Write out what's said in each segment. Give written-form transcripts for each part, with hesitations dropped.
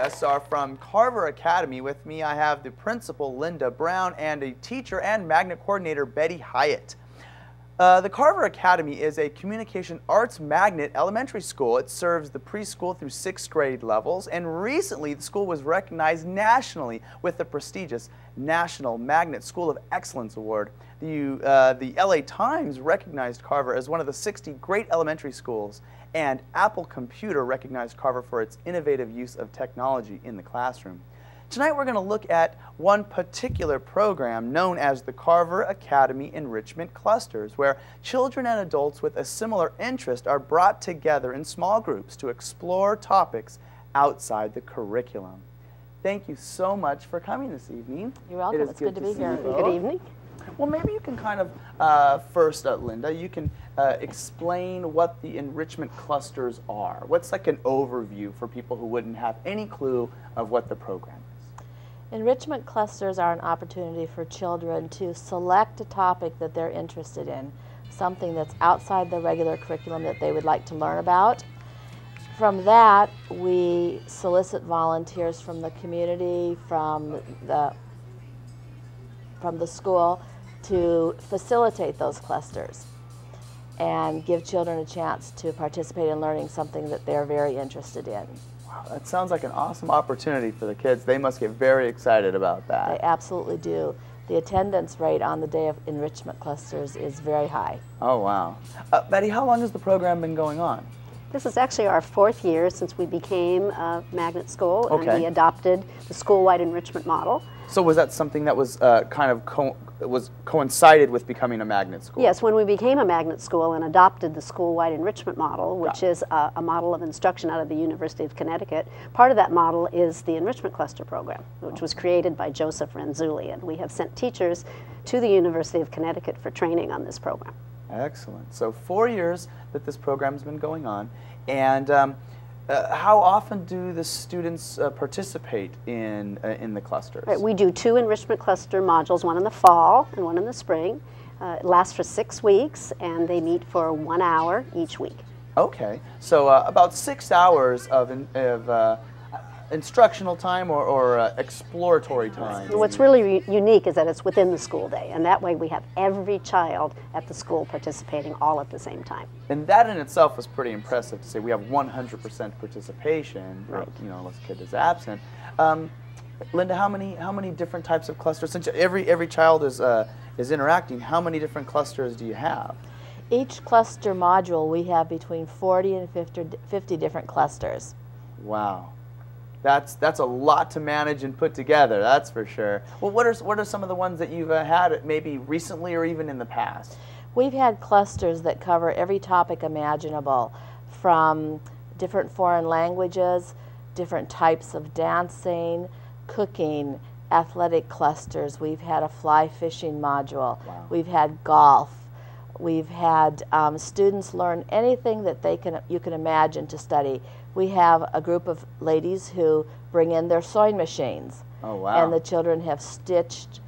guests are from Carver Academy. With me, I have the principal, Lynda Brown, and a teacher and magnet coordinator, Betty Hyatt. The Carver Academy is a communication arts magnet elementary school. It serves the preschool through 6th grade levels, and recently the school was recognized nationally with the prestigious National Magnet School of Excellence Award. The LA Times recognized Carver as one of the 60 great elementary schools, and Apple Computer recognized Carver for its innovative use of technology in the classroom. Tonight we're going to look at one particular program known as the Carver Academy Enrichment Clusters, where children and adults with a similar interest are brought together in small groups to explore topics outside the curriculum. Thank you so much for coming this evening. You're welcome. It's good to be here. Good evening. Well, maybe you can kind of, first, Lynda, you can explain what the enrichment clusters are. What's like an overview for people who wouldn't have any clue of what the program is? Enrichment clusters are an opportunity for children to select a topic that they're interested in, something that's outside the regular curriculum that they would like to learn about. From that, we solicit volunteers from the community, from the school, to facilitate those clusters and give children a chance to participate in learning something that they're very interested in. Wow, that sounds like an awesome opportunity for the kids. They must get very excited about that. They absolutely do. The attendance rate on the day of enrichment clusters is very high. Oh, wow. Betty, how long has the program been going on? This is actually our 4th year since we became a magnet school, Okay. and we adopted the school-wide enrichment model. So was that something that was coincided with becoming a magnet school? Yes, when we became a magnet school and adopted the school-wide enrichment model, which is a model of instruction out of the University of Connecticut, part of that model is the enrichment cluster program, which was created by Joseph Renzulli, and we have sent teachers to the University of Connecticut for training on this program. Excellent. So 4 years that this program's been going on, and how often do the students participate in the clusters? Right, we do 2 enrichment cluster modules, one in the fall and one in the spring. It lasts for 6 weeks, and they meet for 1 hour each week. Okay, so about 6 hours of instructional time or exploratory time. What's really unique is that it's within the school day, and that way we have every child at the school participating all at the same time. And that in itself was pretty impressive to say we have 100% participation, Right. Unless a kid is absent. Lynda, how many different types of clusters? Since every child is interacting, how many different clusters do you have? Each cluster module, we have between 40 and 50 different clusters. Wow. That's a lot to manage and put together, that's for sure. Well, what are some of the ones that you've had maybe recently or even in the past? We've had clusters that cover every topic imaginable, from different foreign languages, different types of dancing, cooking, athletic clusters. We've had a fly fishing module. Wow. We've had golf. We've had students learn anything that you can imagine to study. We have a group of ladies who bring in their sewing machines. Oh, wow. And the children have stitched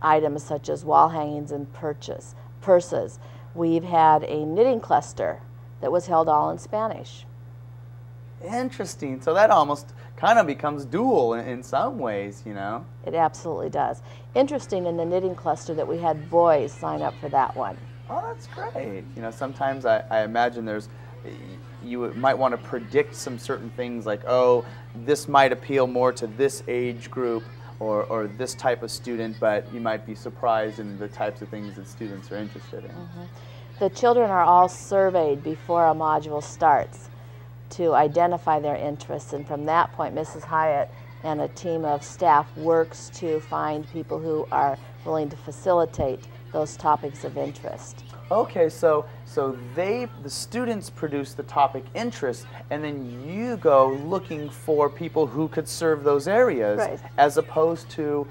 items such as wall hangings and purses. We've had a knitting cluster that was held all in Spanish. Interesting. So that almost kind of becomes dual in some ways, you know? It absolutely does. Interesting in the knitting cluster that we had boys sign up for that one. Oh, that's great. You know, sometimes I imagine you might want to predict some certain things like, oh, this might appeal more to this age group or this type of student, but you might be surprised in the types of things that students are interested in. Mm-hmm. The children are all surveyed before a module starts to identify their interests, and from that point, Mrs. Hyatt and a team of staff works to find people who are willing to facilitate those topics of interest. Okay, so the students produce the topic interest, and then you go looking for people who could serve those areas, Right. as opposed to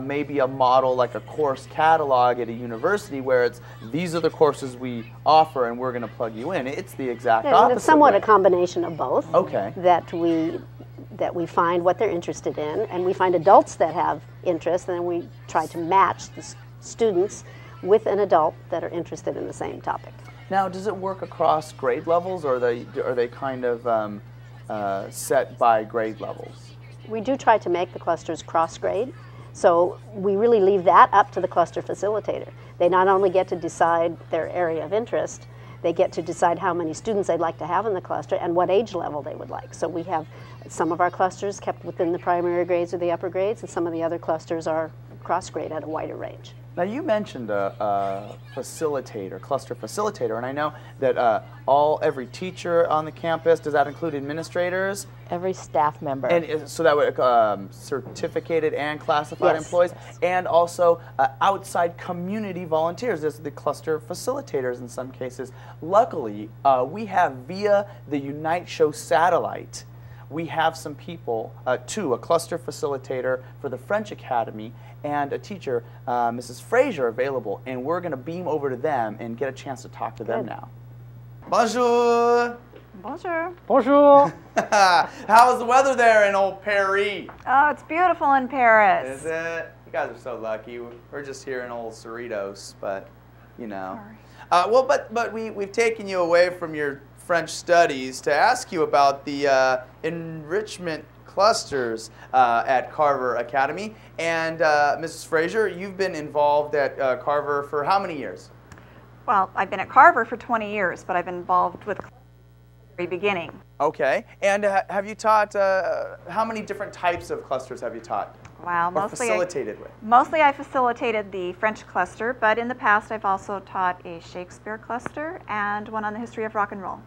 maybe a model like a course catalog at a university where it's these are the courses we offer and we're going to plug you in. It's the exact Yeah, opposite. and it's somewhat way. a combination of both. Okay. That we find what they're interested in, and we find adults that have interest, and then we try to match the students with an adult that are interested in the same topic. Now, does it work across grade levels, or are they kind of set by grade levels? We do try to make the clusters cross-grade, so we really leave that up to the cluster facilitator. They not only get to decide their area of interest, they get to decide how many students they'd like to have in the cluster and what age level they would like. So we have some of our clusters kept within the primary grades or the upper grades, and some of the other clusters are cross-grade at a wider range. Now you mentioned a facilitator, cluster facilitator, and I know that every teacher on the campus, does that include administrators? Every staff member. And so that would certificated and classified Yes. employees, and also outside community volunteers. There's the cluster facilitators in some cases. Luckily, we have via the Unite Show satellite, we have some people, a cluster facilitator for the French Academy and a teacher, Mrs. Fraser, available, and we're going to beam over to them and get a chance to talk to them now. Bonjour! Bonjour. Bonjour. How's the weather there in old Paris? Oh, it's beautiful in Paris. Is it? You guys are so lucky. We're just here in old Cerritos, but you know. Well, but we've taken you away from your French studies to ask you about the enrichment clusters at Carver Academy. And Mrs. Fraser, you've been involved at Carver for how many years? Well, I've been at Carver for 20 years, but I've been involved with clusters from the very beginning. Okay. And have you taught, how many different types of clusters have you taught? Wow, Or facilitated with? Mostly I facilitated the French cluster, but in the past I've also taught a Shakespeare cluster and one on the history of rock and roll.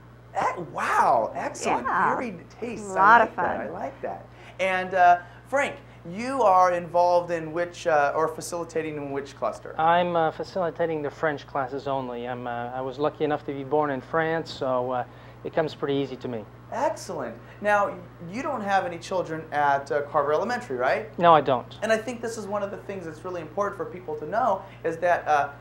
Wow, excellent. Yeah. Varied tastes. A lot I of like fun. That. I like that. And Frank, you are involved in which, or facilitating in which cluster? I'm facilitating the French classes only. I was lucky enough to be born in France, so it comes pretty easy to me. Excellent. Now, you don't have any children at Carver Elementary, right? No, I don't. And I think this is one of the things that's really important for people to know is that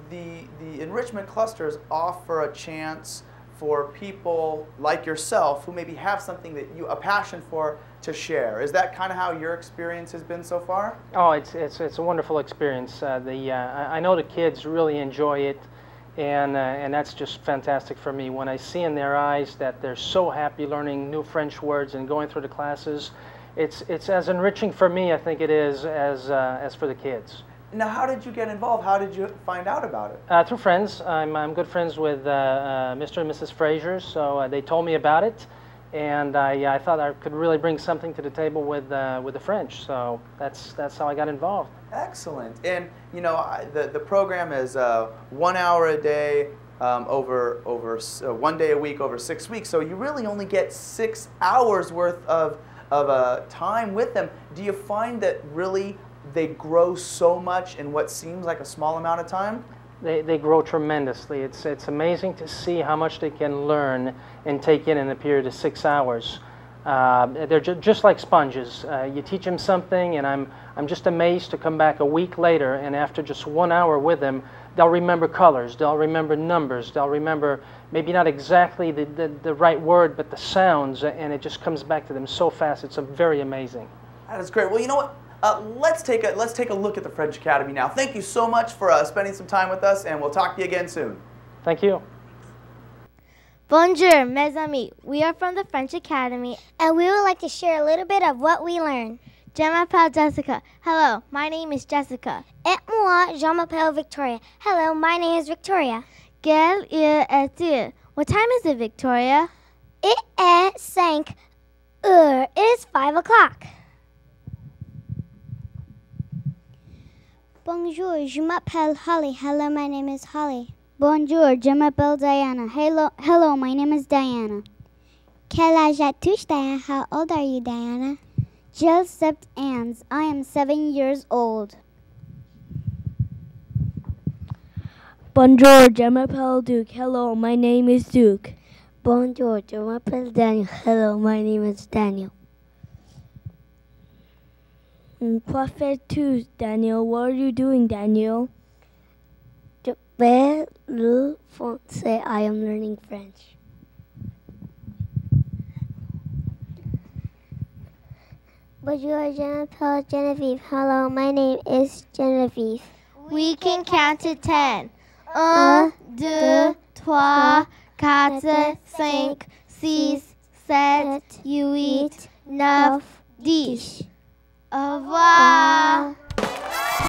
the enrichment clusters offer a chance for people like yourself who maybe have something that a passion for to share. Is that kind of how your experience has been so far? Oh, it's a wonderful experience. I know the kids really enjoy it, and that's just fantastic for me. When I see in their eyes that they're so happy learning new French words and going through the classes, it's as enriching for me, I think it is, as for the kids. Now, how did you get involved? How did you find out about it? Through friends. I'm good friends with Mr. and Mrs. Fraser, so they told me about it, and I thought I could really bring something to the table with the French. So that's how I got involved. Excellent. And you know, the program is 1 hour a day over 1 day a week over 6 weeks. So you really only get 6 hours worth of time with them. Do you find that really they grow so much in what seems like a small amount of time? They grow tremendously. It's amazing to see how much they can learn and take in a period of 6 hours. They're just like sponges. You teach them something, and I'm just amazed to come back a week later, and after just 1 hour with them, they'll remember colors, they'll remember numbers, they'll remember maybe not exactly the right word, but the sounds, and it just comes back to them so fast. It's very amazing. That is great. Well, you know what? Let's take a look at the French Academy now. Thank you so much for spending some time with us, and we'll talk to you again soon. Thank you. Bonjour, mes amis. We are from the French Academy, and we would like to share a little bit of what we learned. Je m'appelle Jessica. Hello, my name is Jessica. Et moi, je m'appelle Victoria. Hello, my name is Victoria. Quelle heure est-il? What time is it, Victoria? It est 5 heures. It is 5 o'clock. Bonjour, je m'appelle Holly. Hello, my name is Holly. Bonjour, je m'appelle Diana. Hello, my name is Diana. Quel âge as-tu, Diana? How old are you, Diana? J'ai 7 ans. I am 7 years old. Bonjour, je m'appelle Duke. Hello, my name is Duke. Bonjour, je m'appelle Daniel. Hello, my name is Daniel. Quoi fais-tu, Daniel? What are you doing, Daniel? Je vais le français. I am learning French. Bonjour, je m'appelle Genevieve. Hello, my name is Genevieve. We can count to 10. 1, 2, 3, 4, 5, 6, 7, 8, 9, 10. Au revoir.